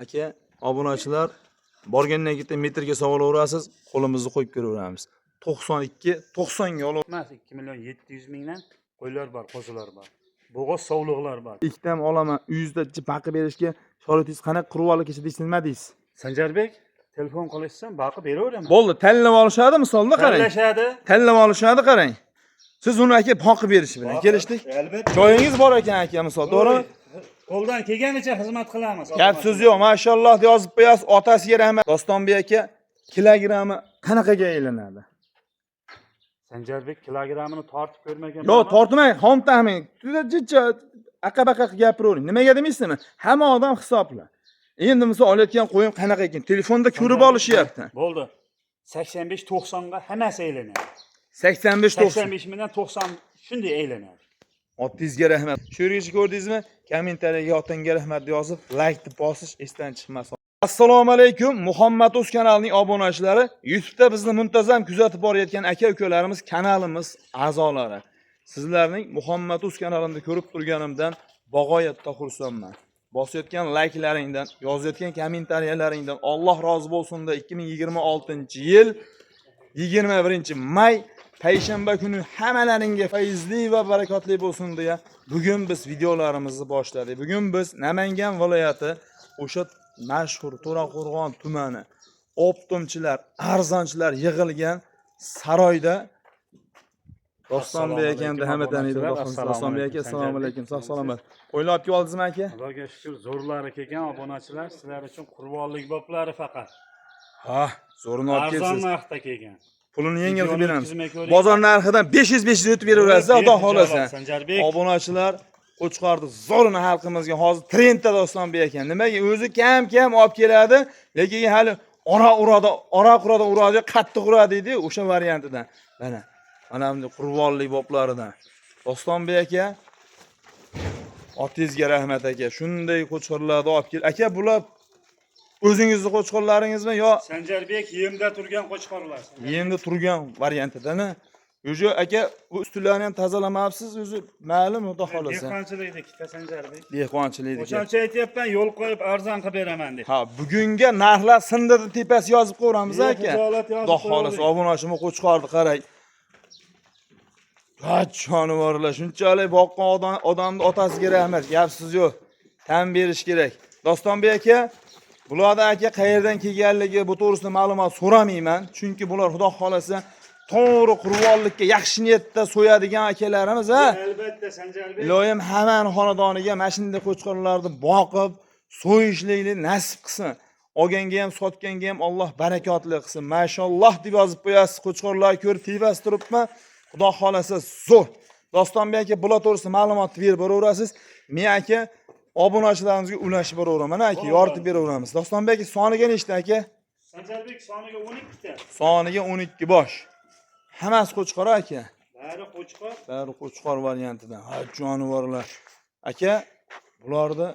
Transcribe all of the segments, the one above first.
Aka, obunachilar, borgandan keyin metrga savolayverasiz, qo'limizni qo'yib beraveramiz. 92 90 ga olib. Emas, 2 million 700 mingdan qo'ylar bor, qo'zilar bor. Bo'g'oz sovliqlar bor. Ikkita ham olaman. Uyingizda baqib berishga sharoitingiz qanaqa quruvalik ichida deysiz, nima deysiz? Sanjarbek, telefon qilishsan, baqib beraveraman. Bo'ldi, tanlab olishadi misolda qarang. Tanlashadi. Tanlab olishadi qarang. Siz uni aka boqib berish bilan kelishdik. Albatta. Joyingiz bor ekan aka, misol, to'g'rimi? Qo'ldan kelganicha xizmat qilamiz. Gap so'z yo'q, mashalloh yozib qo'yasiz. Otasiga rahmat. Dostonbek aka, kilogrammi qanaqaga aylanadi? Sanjarbek kilogrammini tortib ko'rmagan. Yo'q, tortmang, xom taxmin. Juda aqabaqa gapiravering. Nimaga demaysizmi? Hamma odam hisobla. Endi misol olayotgan qo'yim qanaqa ekan? Telefonda ko'rib olishyapti. Bo'ldi. 85-90 ga hammasi aylanadi. 85-90. 85 million 90 shunday aylanadi. Otingizga rahmat. Shu yergacha ko'rdingizmi? Kommentariyaga otingga rahmat yozib, like deb bosish esdan chiqmasin. Assalomu alaykum, Muhammad Uz kanalining obunachilari. YouTube'da bizni muntazam kuzatib borayotgan aka-ukalarimiz, kanalimiz a'zolari. Sizlarning Muhammad Uz kanalini ko'rib turganimdan bag'oyatda xursandman. Bosayotgan layklaringdan, yozayotgan kommentariyalaringdan Alloh rozi bo'lsin-da 2026-yil 21-may payshanba kuni hammalaringga fayzli va barakotli bo'lsin deya bugun biz videolarimizni boshladik. Bugun biz Namangan viloyati o'sha mashhur To'raqo'rg'on tumani optomchilar, arzonchilar yig'ilgan saroyda Dostonbek akamni hamma taniydi. Dostonbek aka, assalomu alaykum. Sog' salomat. Qo'ylab oldingizmi aka? Xudoga shukr, zo'rlari kelgan obunachilar, sizlar uchun qurbonlik boplari faqat. Ha, zo'rini olib Arzon kelsiz. narxda kelgan. Pulini yengil qilib beramiz. Videoni Bozor narxidan 500 o'tib beraverasiz, xudo xolasa. Sanjarbek. Obunachilar Qo'chqorni zo'rini xalqimizga hozir trendda Dostonbek ekan. Nimaga? O'zi kam olib keladi, lekin hali ora-qurada uradi, qattiq uradi deydi, o'sha variantidan. Mana bunday qurbonlik boplaridan. Dostonbek aka, otingizga rahmat aka. Shunday qo'chqorlarni olib kel. Aka, bular o'zingizning qo'chqorlaringizmi yo Sanjarbek yemda turgan qo'chqorlar? Yemda turgan variantidani? O'sha aka, bu ustunlarni ham tozalamabsiz, o'zi ma'lum, xudo xolasa. Dehqonchilikda ikkita Sanjarbek. Dehqonchilikda. O'shancha aytyapman, yo'l qo'yib arzon qilib beraman deb. Ha, bugunga narxlar sindiri tepasi yozib qo'yamiz aka. Xudo xolasa, obunachimni qo'chqorni qarang. Jonivorlar, shunchalik boqqan odamni otasiga rahmat, gapsiz yo'q. Tan berish kerak. Dostonbek aka, bularda aka qayerdan kelganligi bu to'g'risida ma'lumot so'ramayman, chunki bular xudo xolasa to'g'ri qurbonlikka yaxshi niyatda so'yadigan akalarimiz, ha? Albatta Sanjarbek. Iloyim hamma xonadoniga mashinada qo'chqorlarni boqib, so'yishlikni nasib qilsin. Olganga ham, sotganga ham Alloh barakotli qilsin. Mashalloh deb yozib qo'yasiz, qo'chqorlar ko'rib tevas turibmi? Xudo xolasa zo'r. Dostonbek aka, bular to'g'risida ma'lumot berib boraverasiz. Men aka obunachilarimizga ulashib boraveraman aka, yoritib beraveramiz. Dostonbek aka, soniga nechta aka? Sanjarbek soniga 12 ta. Soniga 12 bosh. Hammasi qo'chqor aka. Bari qo'chqor. Bari qo'chqor variantidan. Ha, jonivorlar. Aka, bularni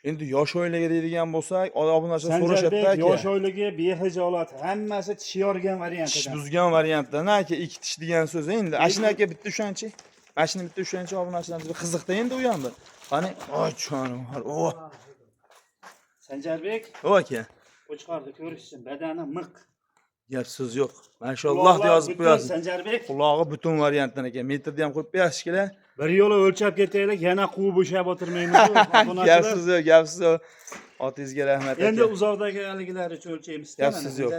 endi yosh oilaga deydigan bo'lsak, obunachilar so'rashadi aka. Yosh oilaga behijolat, hammasi tish yorgan variantida. Tish buzgan variantdan aka, ikki tish degan so'z endi. Ashina aka bitta ushunchi. Mashina bitta ushunchi obunachilarimiz qiziqda endi u ham bir. Qani, oy jonivor. O. Sanjarbek, O aka. qo'chqorni ko'rishsin, badani miq. Gap so'z yo'q. Mashalloh deb yozib qo'yasiz. Sanjarbek, Qulog'i butun variantdan ekan. Metrda ham qo'yib berasiz kerak. bir yo'la o'lchab ketaylik, yana quvib o'shab o'tirmaymiz. Gapsiz yo'q, gapsiz yo'q. Otingizga rahmat aka. Endi uzoqdagi haligilar uchun o'lchaymiz. Gapsiz yo'q.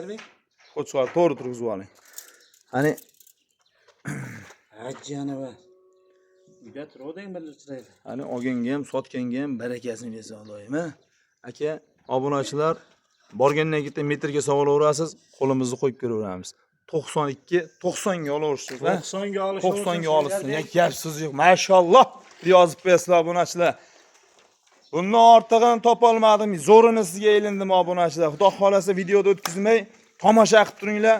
Qo'chqor to'g'ri turg'izib oling. Qani, ajjaniva. Uyda turavding bilirchilaydi. qani olganga ham, sotganga ham barakasini bersin Allohim, ha? Aka, obunachilar borgandan keyin metrga savolayverasiz, qo'limizni qo'yib beraveramiz. 92 90 ga olaverasiz, ha? 90 ga olish. 90 ga olsin. Gapsiz yo'q. Mashalloh yozib qo'yasizlar obunachilar. Bundan ortig'ini topolmadim. Zo'rini sizga elindim obunachilar. Xudo xolasa videoda o'tkazmay tomosha qilib turinglar.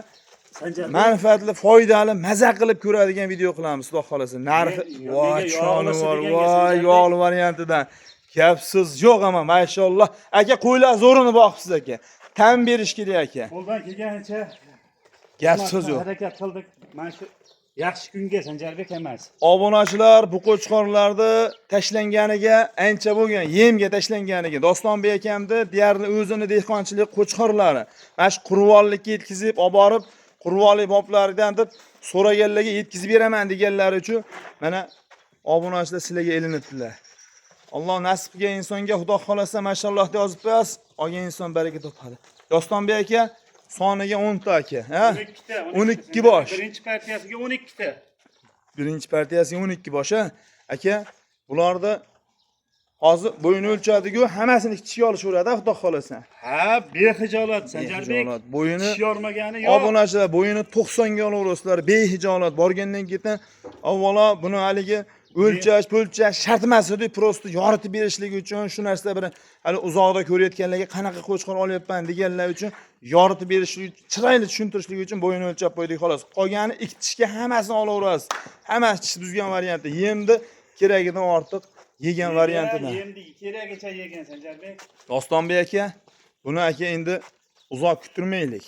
Manfaatli, foydali, maza qilib ko'radigan video qilamiz, xudo xolasa. Narxi voy jonivor, voy yog'li variantidan. Gapsiz yo'q ama mashalloh. Aka, qo'ylar zo'rini boqibsiz aka. Tan berish kerak aka. Qo'ldan kelganicha Gapsiz yo'q. harakat qildik. Mana shu Yaxshi kunga Sanjarbek emas. Obunachilar bu qo'chqorlarni tashlanganiga ancha bo'lgan, yemga tashlanganiga Dostonbek akamni deyarli o'zini dehqonchilik qo'chqorlari mana shu qurbonlikka yetkazib olib borib, qurbonlik boplaridan deb so'raganlarga yetkazib beraman deganlari uchun mana obunachilar sizlarga ilinibdilar. Alloh nasib qilgan insonga Xudo xolasa mashalloh deb yozib qo'yasiz, olgan inson baraka topadi. Dostonbek aka soniga 10 ta aka, ha? 12 bosh. Birinchi partiyasiga 12 ta. Birinchi partiyasiga 12 bosh, ha? Aka, bularda hozir bo'yini o'lchadigu hammasini kichikka olishaveradi, Xudo xolasa. Ha, behijolat Sanjarbek. Bo'yini Tish yormagani yo'q. obunachilar bo'yini 90 ga olaverasizlar, behijolat. Borgandan keyin avvalo buni haligi o'lchash shart emas edi, prosta yoritib berishligi uchun shu narsa bilan hali uzoqda ko'rayotganlarga qanaqa qo'chqor olyapman deganlar uchun yoritib berishlik, chiroyli tushuntirishlik uchun bo'yini o'lchab qo'ydik xolos. Qolgani ikki tishga hammasini olaverasiz. Hammasi tish buzgan variantda, yemni keragidan ortiq yegan variantida. Yemni keragicha yegan Sanjarbek. Dostonbek aka, buni aka endi uzoq kuttirmaylik.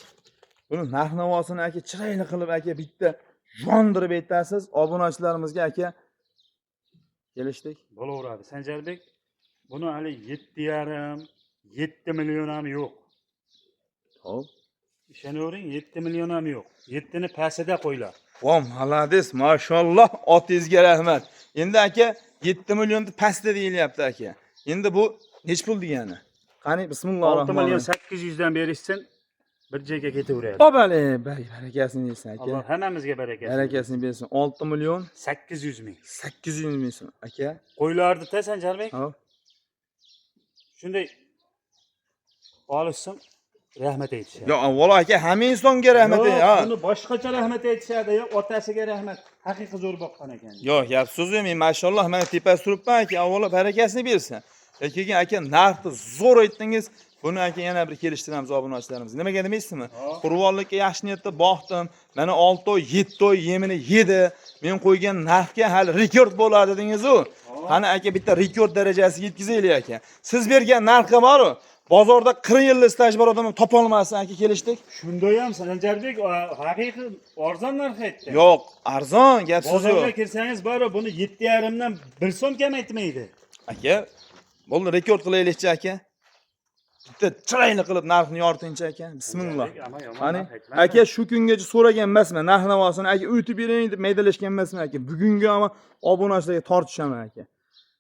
Buni narx-navosini aka chiroyli qilib aka bitta yondirib aytasiz, obunachilarimizga aka kelishdik. Bo'laveradi Sanjarbek. Buni hali 7,5, 7 million ham yo'q. Xo'p. Ishonavering, 7 million ham yo'q. 7 ni pastida qo'ylar. Vo, malades, mashalloh, otingizga rahmat. Endi aka 7 millionni pastda deyilyapti aka. Endi bu nech pul degani? Qani, 6 bismillahirrohmanirrohim. million 800 dan berishsin, bir joyga ketaveradi. Obale, barakasini bersin aka. Alloh hammamizga baraka. Barakasini bersin. 6 million 800 ming. 800 ming so'm aka. Qo'ylardi ta Sanjarbek. Hop. Shunday olishsin, rahmat aytishadi. Yo, avvalo aka, hamma insonga rahmat, ha. Uni boshqacha rahmat aytishadi, yo otasiga rahmat. Haqiqiy zo'r boqqan ekan. Yo'q, gap so'zi men mashalloh mana tepasi turibman aka, avvalo barakasini bersin. Keyin aka narxni zo'r aytdingiz. Buni aka yana bir kelishtiramiz obunachilarimiz. Nimaga demaysizmi? Qurbonlikka yaxshi niyatda boqdim. Mana 6 oy, 7 oy yemini yedi. Men qo'ygan narxga hali rekord bo'ladi dedingiz-ku. Qani aka bitta rekord darajasiga yetkazaylik aka. Siz bergan narxga bor-ku. Bozorda 40 yillik staj bor odam topa olmasdan aka kelishdik. Shunda ham Sanjarbek haqiqiy arzon narx aytdi. Yo'q, arzon, gap so'zi yo'q. Bozorga kirsangiz bor, buni 7,5 dan 1 so'm kam aytmaydi. Aka, bo'ldi rekord qilaylikchi aka. Bitta chiroyli qilib narxni yoritinchi aka. Bismillah. Qani, aka shu kungacha so'ragan emasman, narx-navosini aka o'tib bering deb maydalashgan emasman aka. Bugungi ham obunachilarga tortishaman aka.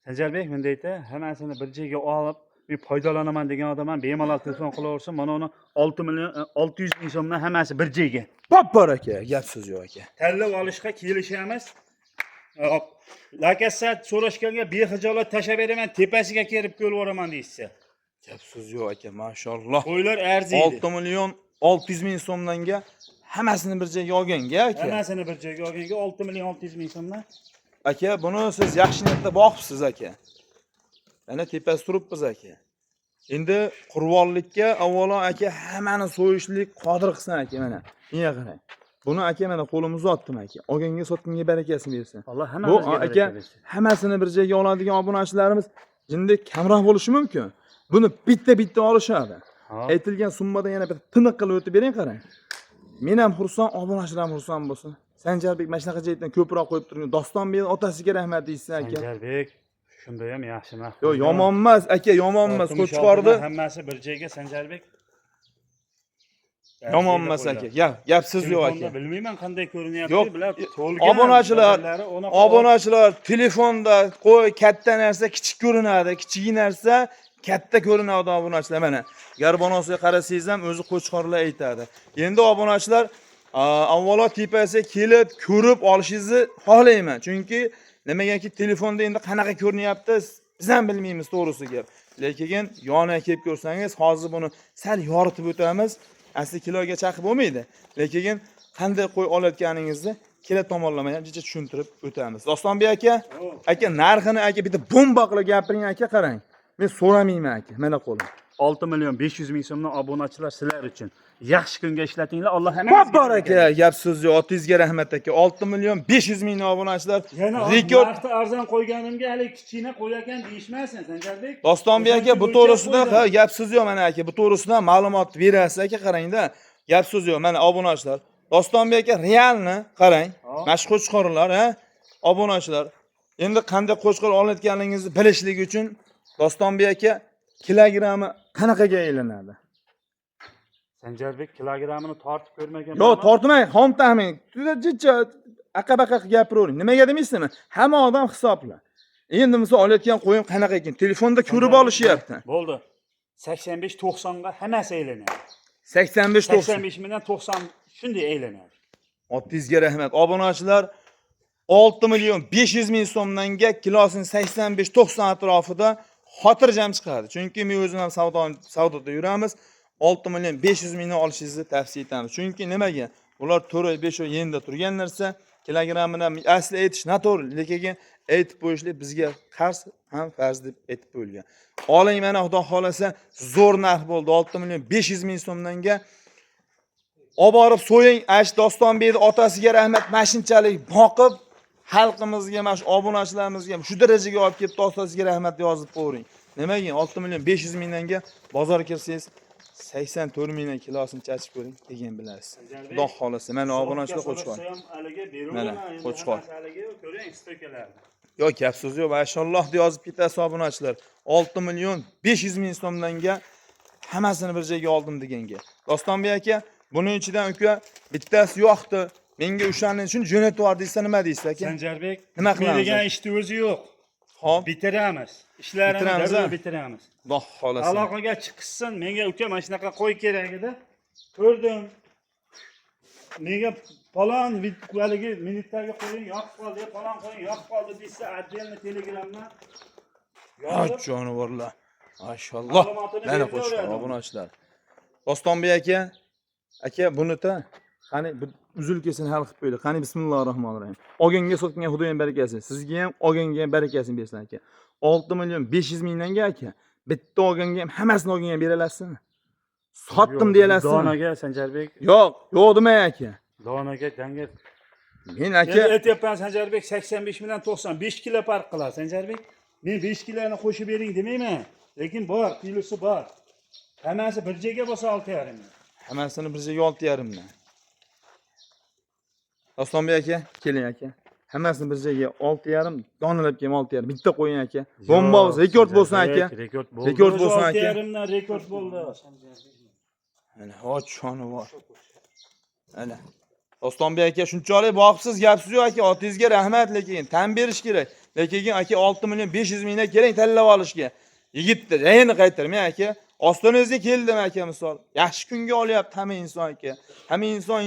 Sanjarbek bunday aytdi, hammasini bir joyga olib, men foydalanaman degan odam ham bemalol telefon qilaversin, mana uni 6 million 600 ming so'mdan hammasi bir joyga. Bor aka, gap so'z yo'q aka. Tanlab olishga kelishamiz. Hop. Lakasat so'rashganga behijolat tashab beraman, tepasiga kelib ko'lvoraman deysiz. Gap so'z yo'q aka, mashalloh. Qo'ylar arziydi. 6 million 600 ming so'mdanga hammasini bir joyga olganga aka. Hammasini bir joyga olganga 6 million 600 ming so'mdan. Aka, buni siz yaxshi niyatda boqibsiz aka. Mana tepasi turibmiz aka. Endi qurbonlikka avvalo aka hammani so'yishlik qodir qilsin aka mana. Menga qarang. Buni aka mana qo'limiz uzatdim aka. Olganga sotganga barakasini bersin. Alloh Bu hammamizga aka hammasini bir joyga oladigan obunachilarimiz jindek kamroq bo'lishi mumkin. Buni bitta olishadi. Aytilgan summadan yana bir tiniq qilib o'tib bering qarang. Men ham xursand, obunachilar xursand bo'lsin. Sanjarbek mana shunaqa joydan ko'proq qo'yib turgan Dostonbek otasiga rahmat deysiz aka. Sanjarbek shunda ham yaxshi maqsad. Yo'q, yomon emas aka, yomon emas. Qo'chqorni hammasi bir joyga Sanjarbek. Yomon emas aka. Gap siz yo'q aka. Bilmayman qanday ko'rinyapti, Yo'q, bular to'lgan. Obunachilar telefonda qo'y katta narsa kichik ko'rinadi, kichik narsa katta ko'rinadi obunachilar mana. Garbonosiga qarasangiz ham o'zi qo'chqorlar aytadi. Endi obunachilar avvalo tepasiga kelib ko'rib olishingizni xohlayman. Chunki nimagaki telefonda endi qanaqa ko'rinyapti, biz ham bilmaymiz to'g'risi gap. Lekin yoniga kelib ko'rsangiz, hozir buni sal yoritib o'tamiz. Asli kiloga chaqib bo'lmaydi. Lekin qanday qo'y olayotganingizni kela tomonlama ham jicha tushuntirib o'tamiz. Dostonbek aka narxini aka bitta bomba qilib gapiring aka, qarang. Men so'ramayman aka, mana qo'lim. 6 million 500 ming so'mdan obunachilar sizlar uchun. Yaxshi kunga ishlatinglar. Alloh hammamizga bor aka, gap so'z yo'q. Otingizga rahmat aka. 6 million 500 ming obunachilar. Rekord narxni arzon qo'yganimga hali kichkina qo'yakan deyishmasin Sanjarbek. Dostonbek aka bu to'g'risida gap so'z yo'q mana aka. Bu to'g'risida ma'lumot berasiz aka, qarangda. Gap so'z yo'q. Mana obunachilar. Dostonbek aka realni qarang. Mash qo'chqorlar, ha? Obunachilar. Endi qanday qo'chqor olayotganingizni bilishlik uchun Dostonbek aka kilogrammi qanaqaga aylanadi? Sanjarbek kilogrammini tortib ko'rmagan. Yo'q, tortmang, xom taxmin. Juda jicha aqabaqa gapiravering. Nimaga demaysizmi? Hamma odam hisobla. Endi misol olayotgan qo'yim qanaqa ekan? Telefonda ko'rib olishyapti. Bo'ldi. 85-90 ga hammasi aylanadi. 85 90. 85 million 90 shunday aylanadi. Otingizga rahmat. Obunachilar 6 million 500 ming so'mdanga kilosini 85-90 atrofida xotirjam chiqadi. Chunki men o'zim ham savdoda yuramiz. 6 million 500 mingni olishingizni tavsiya etamiz. Chunki nimaga? Ular 4 oy 5 oy yenda turgan narsa, kilogrammidan asli aytish noto'g'ri, lekin aytib qo'yishlik bizga qarz ham farz deb aytib qo'yilgan. Oling, mana Xudo xolasa zo'r narx bo'ldi. 6 million 500 ming so'mdanga olib borib so'ying. Ash Dostonbekning otasiga rahmat, mashinchalik boqib xalqimizga, mana shu obunachilarimizga shu darajaga olib kelib otasiga rahmat yozib qo'ying. Nimaga 6 million 500 mingdanga bozor kirsangiz 84 mingdan kilosini chachib ko'ring degan bilasiz. Xudo xolasa mana obunachilar qo'chqor. Mana qo'chqor. Ko'ring stokalarni. Yo'q, gap so'z yo'q. Mashalloh deb yozib ketasiz obunachilar. 6 million 500 ming so'mdanga hammasini bir joyga oldim deganga. Dostonbek aka, buning ichidan uka bittasi yo'qdi. Menga o'shaning uchun jo'natib yubordi desa nima deysiz aka? Sanjarbek, Nima qilamiz? degan ishni o'zi yo'q. Xo'p, Bitiramiz. Ishlarini bitiramiz. Xudo xolasa. Aloqaga chiqsin. Menga uka mana shunaqa qo'y kerak edi. Ko'rdim. Menga falon haligi minutlarga qo'ying, yoqib qoldi, falon qo'ying, yoqib qoldi desa, отдельно telegramdan Yo'q, jonivorlar. Mashalloh. Mana qo'shlar, obunachilar. Dostonbek aka buni-ta qani bir uzilkasini hal qilib qo'ydi. Qani bismillahirrohmanirrohim. Olganga sotgan Xudoyim barakasi. Sizga ham olganga ham barakasini bersin aka. 6 million 500 mingdanga aka. Bitta olganga ham hammasini olganga bera olasizmi? Sotdim deya olasizmi? Donaga Sanjarbek. Yo'q, yo'q demang aka. Donaga danga. Men Endi aka aytyapman Sanjarbek 85 million 90 5 kilo farq qiladi Sanjarbek. Men 5 kiloni qo'shib bering demayman. Lekin bor, kilosi bor. Hammasi bir joyga bo'lsa 6,5 ming. hammasini bir joyga 6,5 mingdan. Dostonbek aka, keling aka. Hammasini bir joyga 6,5, donalab kelib 6,5. Bitta qo'ying aka. Bomba bo'lsa, rekord bo'lsin aka. Rekord bo'ldi. Rekord bo'lsin aka. 6,5 dan rekord bo'ldi. Mana ochchoni bor. Mana. Dostonbek aka shunchalik boqibsiz, gapsiz yo'q aka. Otingizga rahmat, lekin tan berish kerak. Lekin aka 6 million 500 mingdan keling tanlab olishga. Yigitni rayini qaytarmang aka. Ostonangizga keldim aka misol. Yaxshi kunga olyapti hamma inson aka. Hamma inson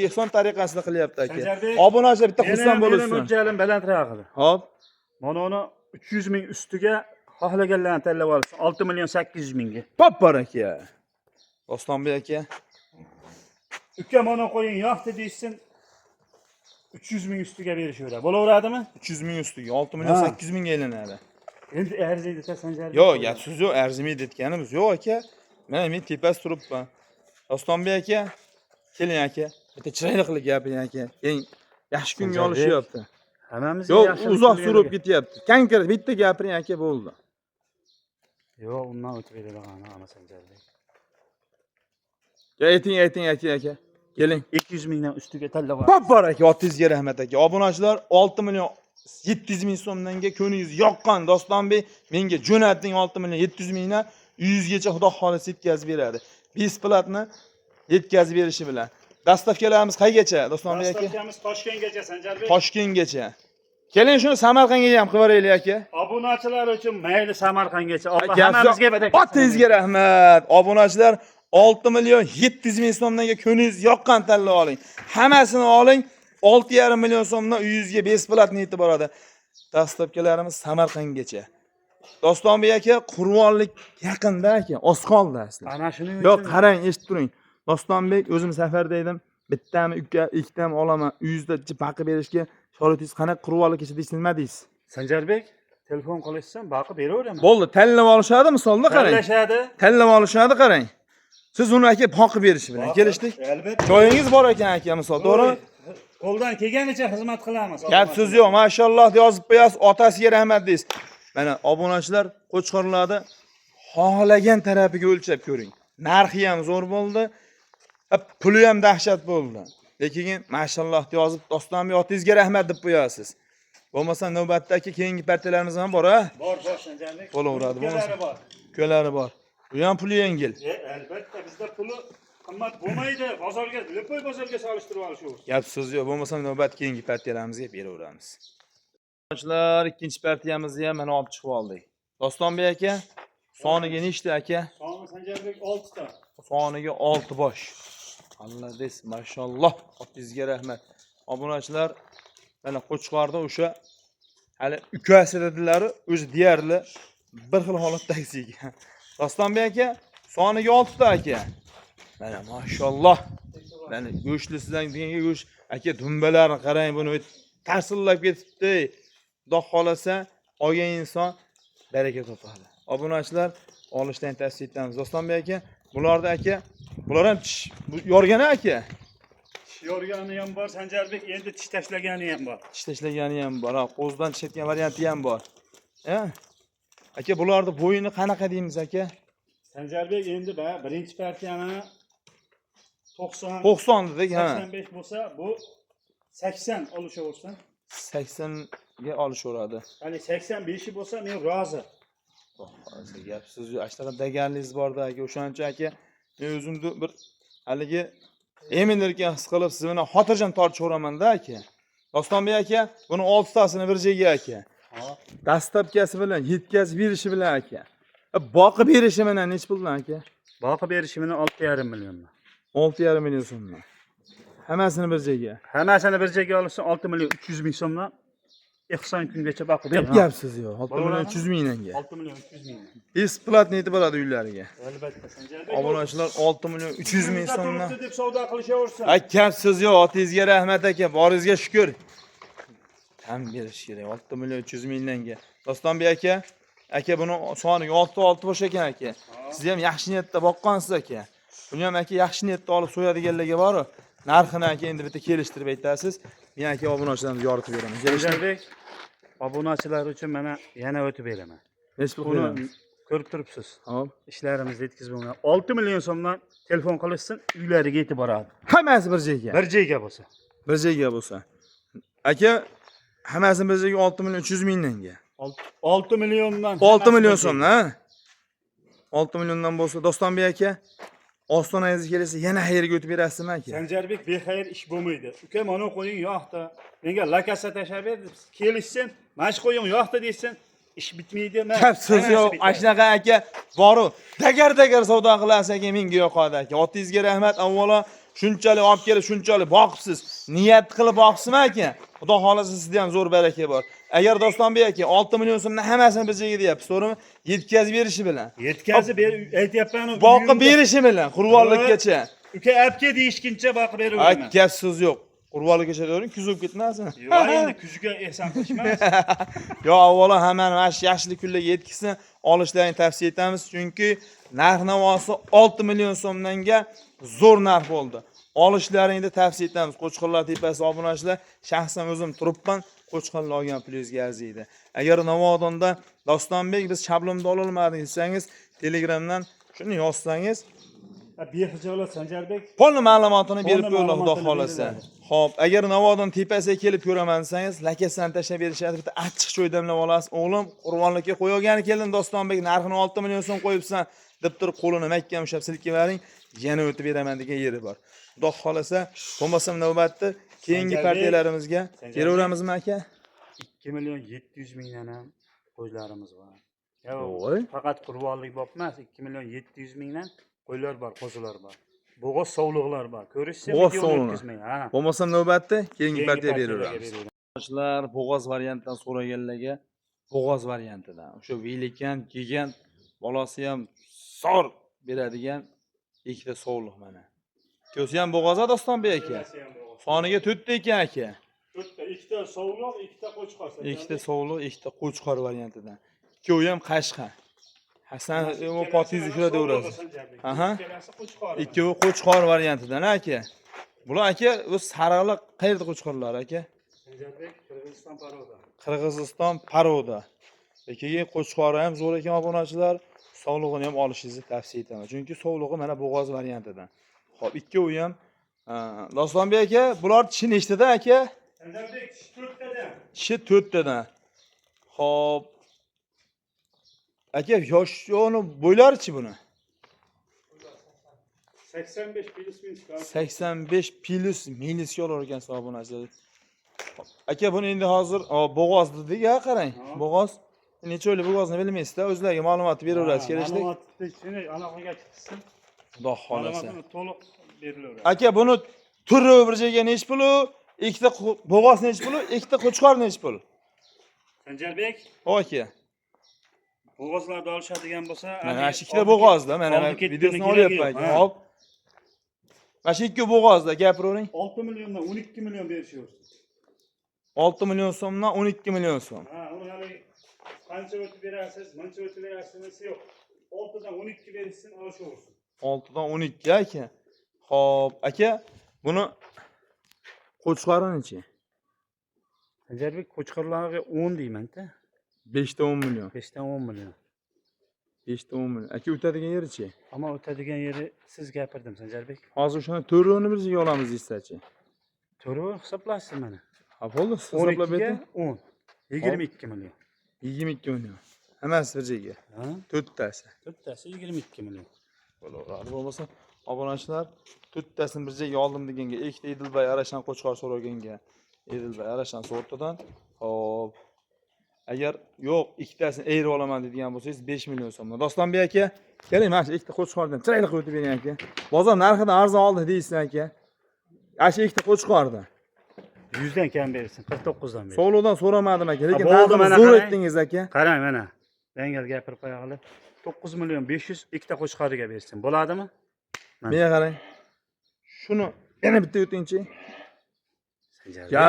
ehson tariqasida qilyapti aka. Obunachilar bitta xursand bo'lsin. Meni mo'ljalim balandroq edi. Hop. Mana uni 300 ming ustiga xohlaganlarni tanlab olsin. 6 million 800 mingga. Popar aka. Dostonbek aka. Uka mana qo'ying, yo'qdi deysin. 300 ming ustiga berishaveradi. Bo'laveradimi? 300 ming ustiga 6 million 800 mingga aylanadi. Endi arziydi Sanjarbek. Yo'q, gap so'z yo'q, arzimaydi aytganimiz yo'q aka. Mana men tepasi turibman. Dostonbek aka, keling aka. Bitta chiroyli qilib gapiring aka. Eng yaxshi kunga olishyapti. Hammamizga Yo'q, yaxshi uzoq surib ketyapti. Konkret bitta gapiring aka bo'ldi. Yo'q, undan o'tib beradigan ana Sanjarbek. Ayting aka. Keling. 200 mingdan ustiga tanlab olasiz. Popar aka, otingizga rahmat aka. Obunachilar 6 million 700 ming so'mdanga ko'ningiz yoqqan Dostonbek menga jo'nating 6 million 700 mingdan 100 gacha Xudo xolasa yetkazib beradi. Besplatni yetkazib berishi bilan. Dastavkalarimiz qaygacha Dostonbek aka? Dastavkamiz Toshkentgacha Sanjarbek. Toshkentgacha. Keling shuni Samarqandga ham qilib yuboraylik aka. Obunachilar uchun mayli Samarqandgacha. Alloh Gap hammamizga yo'q. barakah. Otingizga rahmat. Obunachilar 6 million 700 ming so'mdanga ko'ningiz yoqqan tanlab oling. Hammasini oling. 6,5 million so'mdan 100 ga besplatni yetib boradi. Dastavkalarimiz Samarqandgacha. Dostonbek aka, Qurvonlik yaqinda aka, oz qoldi asli. Ana shuning uchun. Yo'q, qarang, eshitib turing. Dostonbek o'zim safarda edim. Bittami, ikkitami olaman. 100 ta baqib berishga shorotingiz qanaqa Qurvonlik kecha deysiz, nima deysiz? Sanjarbek, telefon qilishsan, baqib beraveraman. Bo'ldi, tanlab olishadi misolda qarang. Tanlashadi. Tanlab olishadi qarang. Siz uni aka boqib berish bilan kelishdik. Albatta. Joyingiz bor ekan aka, misol, to'g'rimi? Qo'ldan kelganicha xizmat qilamiz. Gap so'z yo'q, mashalloh deb yozib qo'yasiz, otasiga rahmat deysiz. Mana obunachilar qo'chqorlarni xohlagan tarafiga o'lchab ko'ring. Narxi ham zo'r bo'ldi, puli ham dahshat bo'ldi. Lekin mashalloh deb yozib, Dostonbek otingizga rahmat deb qo'yasiz. Bo'lmasa navbatdagi keyingi partiyalarimiz ham bor, ha? Bor Sanjarbek. Bo'laveradi, Ukalari bor. Ukalari bor. Bu ham puli yengil. Albatta bizda puli qimmat bo'lmaydi. Bozorga, lepoy bozorga solishtirib olish u. Gap so'z yo'q. Bo'lmasa navbat keyingi partiyalarimizga beraveramiz. Yoshlar, ikkinchi partiyamizni ham mana olib chiqib oldik. Dostonbek aka, soniga nechta aka? Soni Sanjarbek 6 ta. Soniga 6 bosh. Allah des, mashalloh. Otingizga rahmat. Obunachilar mana qo'chqorda o'sha hali ukasi dedilar, o'zi deyarli bir xil holatdagi ekan. Dostonbek aka, soniga 6 ta aka. Mana mashalloh. Mana go'shlisidan deganga go'sh aka dumbalarni qarang, buni tarsillab ketibdi. Xudo xolasa, olgan inson baraka topadi. Obunachilar olishdan tavsiya etamiz. Dostonbek aka, bularda aka, bular ham yorgani aka. Yorgani ham bor, Sanjarbek endi tish tashlagani ham bor. Tish tashlagani ham bor, qo'zdan tishayotgan varianti ham bor. Aka, bularning bo'yini qanaqa deymiz aka? Sanjarbek endi birinchi partiyani 90 dedik, ha. 85 bo'lsa, bu 80 olishaversin. 80 ga olishaveradi. Hali 85 bo'lsa, men rozi. Hozir gap siz ashtaqa deganligingiz borda aka, o'shancha aka, men o'zimni bir haligi eminlikka his qilib siz bilan xotirjam tortishaveraman-da aka. Dostonbek aka, buni 6 tasini bir joyga aka. Dastlabkasi bilan yetkazib berishi bilan aka. Boqib berishi bilan nech puldan aka? Boqib berishi bilan 6,5 milliondan. 6,5 million so'mdan. Hammasini bir joyga. Hammasini bir joyga olsa 6 million 300 ming so'mdan 90 kungacha boqib beraman. Gapsiz yo'q. 6 million 300 mingga. 6 million 300 ming. Besplatni yetib boradi uylariga. Albatta Sanjarbek. Obunachilar 6 million 300 ming so'mdan. deb savdo qilishaversin. Gapsiz yo'q, otingizga rahmat aka, boringizga shukr. Ham berish kerak 6 million 300 mingga. Dostonbek aka buni soniga 6 bosh ekan aka. Siz ham yaxshi niyatda boqqansiz aka. Buni ham aka yaxshi niyatda olib so'yadiganlarga bor. Narxini aka endi bitta kelishtirib aytasiz. Men aka obunachilarni yoritib beraman. Sanjarbek, obunachilar uchun mana yana o'tib beraman. Hech pul Buni beramiz. ko'rib turibsiz. Hop. Ishlarimizni yetkazib bo'lgan 6 million so'mdan telefon qilishsin, uylariga yetib boradi. Hammasi bir joyga. Bir joyga bo'lsa. Bir joyga bo'lsa. Aka, hammasini bir joyga 6 million 300 mingga. 6 milliondan. 6 million so'mdan, ha? 6 milliondan bo'lsa, Dostonbek aka, ostonangizga kelsa yana xayrga o'tib berasizmi aka? Sanjarbek bexayr ish bo'lmaydi. Uka, mana qo'ying yoqda. Menga lakasa tashab ber, kelishsin, mana shu qo'ying yoqda deysin, ish bitmaydi. Gapsiz yo'q, ashnaqa aka boru. Dagar savdo qilasiz aka, menga yoqadi aka. Otingizga rahmat. Avvalo shunchalik olib kelib, shunchalik boqibsiz. Niyat qilib boqibsizmi aka? Xudo xolasa sizda ham zo'r baraka bor. Agar Dostonbek aka 6 million so'mdan hammasini bir joyga deyapsiz, to'g'rimi? Yetkazib berishi bilan. Yetkazib ber, aytyapman. Boqib berishi bilan, qurbonlikkacha. Uka, apga deyishguncha boqib beraveraman. Gapsiz yo'q. Qurbonlikkacha to'g'ring, kuzib ketmasin. Yo'q, endi kuzga ehson qilishmas. Yo, avvalo hammani mana shu yaxshilik kunlarga yetkazsin, olishlarini tavsiya etamiz, chunki narx-navosi 6 million so'mdanga zo'r narx bo'ldi. Olishlaringni tavsiya etamiz. Qo'chqorlar tepasi obunachilar, shaxsan o'zim turibman, qo'chqorlar olgan pulingizga arziydi. Agar Navoiyda Dostonbek biz shablonda ola olmadik desangiz, Telegramdan shuni yozsangiz, behijolat Sanjarbek polni ma'lumotini berib qo'yinglar, xudo xolasa. Xo'p, agar Navoiydan tepasiga kelib ko'raman desangiz, lakasini tashlab berishadi, bitta achchiq choy damlab olasiz. O'g'lim, qurbonlikka qo'yogani keldim Dostonbek, narxini 6 million so'm qo'yibsan deb turib qo'lini mahkam ushlab silkib bering, yana o'tib beraman degan yeri bor. Xudo xolasa, bo'lmasam navbatda keyingi partiyalarimizga kelaveramizmi aka? 2 million 700 mingdan ham qo'ylarimiz bor. Voy. Faqat qurbonlik bo'p emas, 2 million 700 mingdan qo'ylar bor, qo'zilar bor. Bo'g'oz sovliqlar bor. Ko'rishsa videoni o'tkazmang. Ha. Bo'lmasam navbatda keyingi partiya beraveramiz. Yoshlar bo'g'oz variantdan so'raganlarga bo'g'oz variantidan. O'sha velikan, gigant, bolasi ham sor beradigan ikkita sovliq mana. Ko'si ham bo'g'oz Dostonbek aka. Soniga 4 ta ekan aka. 4 ta, ikkita sovliq, ikkita qo'chqor. Ikkita sovliq, ikkita qo'chqor variantidan. Ikkovi ham qashqa. Hasan u potingiz ushla devrasiz. Aha. Ikkovi qo'chqor variantidan aka. Bular aka o'z sariqliq qayerda qo'chqorlar aka? Sanjarbek, Qirg'iziston Paroda. Qirg'iziston Paroda. Keyin qo'chqori ham zo'r ekan obunachilar. Sovlig'ini ham olishingizni tavsiya etaman. Chunki sovlig'i mana bo'g'oz variantidan. Xo'p, ikkovi ham Ha, Dostonbek aka, bular tishi nechtada aka? Sanjarbek 4 tadan. Tishi 4 tadan. Xo'p. Aka, yosh yo'ni bo'ylarichi buni? 85 plus min chiqar. 85 plus minus yo'l ekan obunachilar. Aka, buni endi hozir bo'g'oz dedik-a, qarang. Ha. Bo'g'oz. Necha o'yli bo'g'ozni bilmaysizda, o'zlariga ma'lumot beraverasiz kerakli. Ma'lumotni shuni aloqaga chiqsin. Xudo xolasa. Ma'lumotni to'liq berilaveradi. Aka, buni turi bir joyga nech pul? Ikkita bo'g'oz nech pul? Ikkita qo'chqor nech pul? Sanjarbek, Aka. bo'g'ozlarni olishadigan bo'lsa, Mana shu ikkita bo'g'ozda, mana videosini olyapman. Hop. Mana shu ikki bo'g'ozda gapiravering. 6 milliondan 12 million berishyapti. 6 million so'mdan 12 million so'm. Ha, uni hali qancha o'tib berasiz, muncha o'tib berasiz, yo'q. 6 dan 12 berishsin, olishaversin. 6 dan 12 aka. Xo'p, aka, buni qo'chqori nechi? Sanjarbek qo'chqorlarga 10 deyman-da. 5 dan 10 million. 5 dan 10 million. 5 dan 10 million. Aka, o'tadigan yerichi? Ammo o'tadigan yeri siz gapirdim, Sanjarbek. Hozir o'shani to'roni bir joyga olamiz deysiz-chi. To'g'ri hisoblashsiz mana. Ha, bo'ldi, hisoblab 12 ga beting. 10. 22 million. 22 million. Hammasi bir joyga. Ha? To'rttasi. To'rttasi 22 million. Bo'laveradi. Bo'lmasa, obunachilar to'rttasini bir joyga oldim deganga, ikkita Edilbay Arashan qo'chqor so'raganga, Edilbay Arashan sortidan, hop. Agar yo'q, ikkitasini ayirib olaman deydigan bo'lsangiz 5 million so'm. Dostonbek aka, keling, mana shu ikkita qo'chqordan chiroyli qilib o'tib bering aka. Bozor narxidan arzon oldi deysiz aka. Ana shu ikkita qo'chqordan 100 dan kam bersin, 49 dan bersin. Sovliqdan so'ramadim aka, lekin bo'ldi, narxini mana zo'r qarang. aytdingiz aka. Qarang mana. Dangal gapirib qo'yag'li. 9 million 500 ikkita qo'chqoriga bersin. Bo'ladimi? Menga qarang. Shuni yana bitta o'tingchi. Sanjarbek. Ya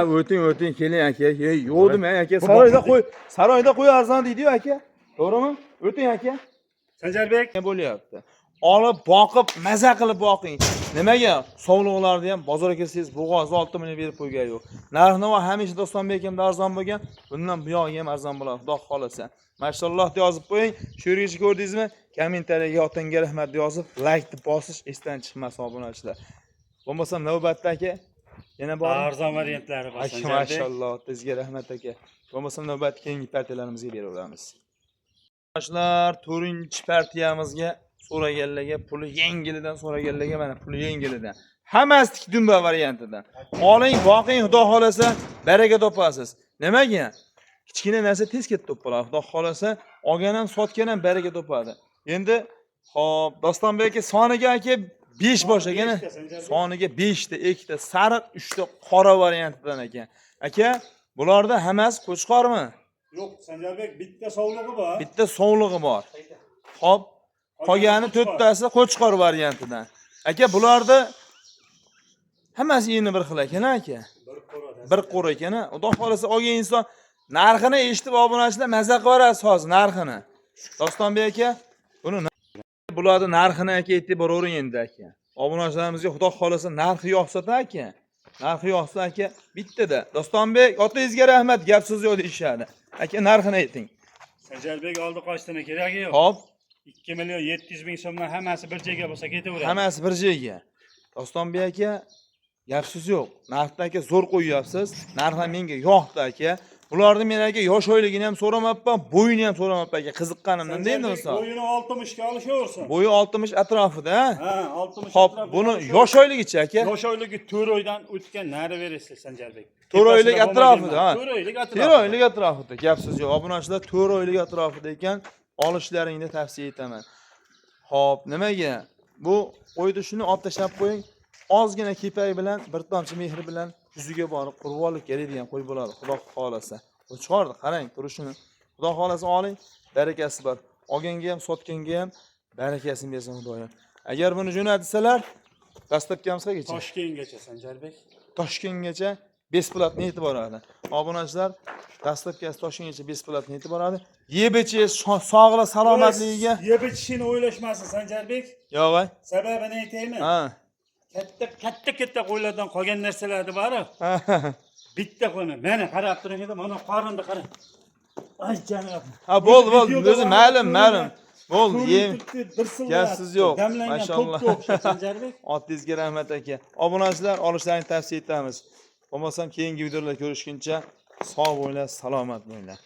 o'ting keling aka. Yo'qdim aka. Saroyda qo'y arzon deydi-yu aka. To'g'rimi? O'ting aka. Sanjarbek, Nima bo'lyapti? Olib boqib, maza qilib boqing. Nimaga? Sovliqlarni ham bozorga kelsangiz bo'g'ozni 6 million berib qo'ygan yo'q. Narx-navo hamisha Dostonbek akamda arzon bo'lgan. Bundan bu yog'i ham arzon bo'ladi, xudo xolasa. Mashalloh deb yozib qo'ying. Shu yergacha ko'rdingizmi? Kommentariyaga yo'qanga rahmat deb yozib, like deb bosish esdan chiqmasin obunachilar. Bo'lmasam navbatda aka yana bor. arzon variantlari bor Sanjarbek. Mashalloh, sizga rahmat aka. Bo'lmasam navbat keyingi partiyalarimizga beraveramiz. Yoshlar, 4-partiyamizga so'raganlarga puli yengilidan so'raganlarga mana puli yengilidan. Hammasi tik dumba variantidan. Oling, boqing, xudo xolasa baraka topasiz. Nimaga? Kichkina narsa tez ketib topiladi. Xudo xolasa olgan ham sotgan ham baraka topadi. Endi hop, Dostonbek aka soniga aka 5 boshagani. Soniga 5 ta, 2 ta sariq, 3 ta qora variantidan ekan. Aka, bularda hammasi qo'chqormi? Yo'q, Sanjarbek bitta sovlig'i bor. Bitta sovlig'i bor. Hop, qolgani to'rttasi qo'chqor variantidan. Aka, bularda hammasi endi bir xil ekan aka. Bir qo'ra ekan. Xudo xolasa olgan inson narxini eshitib obunachilar maza qilarasiz hozir narxini. Dostonbek aka, bularni narxini aka aytib boravering endi aka. Obunachilarimizga xudo xolasa narxi yo'qsa aka. Narxi yo'qsa aka bittada. Dostonbek, otangizga rahmat, gap so'z yo'q deyishadi. Aka, narxini ayting. Sanjarbek oldi qochdini keragi yo'q. Hop, 2 million 700 ming so'mdan hammasi bir joyga bo'lsa ketaveradi. hammasi bir joyga. Dostonbek aka, gap so'z yo'q. Narxni aka zo'r qo'yyapsiz. Narx ham menga yo'qdi aka. Bularni men aka yosh oyligini ham so'ramabman, bo'yini ham so'ramabman aka. Qiziqqanimdan deydi inson. Bo'yini 60 ga olishaversin. Bo'yi 60 atrofida, Ha, 60. Hop, buni yosh oyligicha aka. Yosh oyligi 4 oydan o'tgan nari berasiz Sanjarbek. 4 oylik atrofida, ha. 4 oylik 4 atrofida. oylik atrofida. Gap so'z yo'q. Obunachilar 4 oylik atrofida ekan, olishlaringni tavsiya etaman. Hop, nimaga? Bu qo'yni shuni olib tashlab qo'ying. Ozgina kepak bilan, bir tomchi mehr bilan yuziga borib qurbonlik keladigan qo'y bo'ladi. Xudo xolasa. Qo'chqorni qarang turishini. Xudo xolasa oling, barakasi bor. Olganga ham, sotganga ham barakasini bersin Xudoyim. Agar buni jo'natsalar, dastlabkamiz qayergacha? Toshkentgacha Sanjarbek. Toshkentgacha besplatni yetib boradi. Obunachilar, dastlabkasi Toshkentgacha besplatni yetib boradi. Yeb ichish, sog'lik, salomatligiga. Yeb ichishini o'ylashmasin Sanjarbek. Yo'q, ay. Sababini aytaymi? Ha. Katta qo'ylardan qolgan narsalarni bari. Bitta qo'yni. Mana qarab turing edi, mana qorinni qarang. Ay janob. Ha, bo'ldi. O'zi ma'lum. Bo'ldi, yem. dirsillayapti. Gassiz yo'q. Damlangan Mashalloh. to'pga o'xshaydi Sanjarbek. Otingizga rahmat aka. Obunachilar olishlarini tavsiya etamiz. Bo'lmasam keyingi videolarda ko'rishguncha sog' bo'linglar, salomat bo'linglar.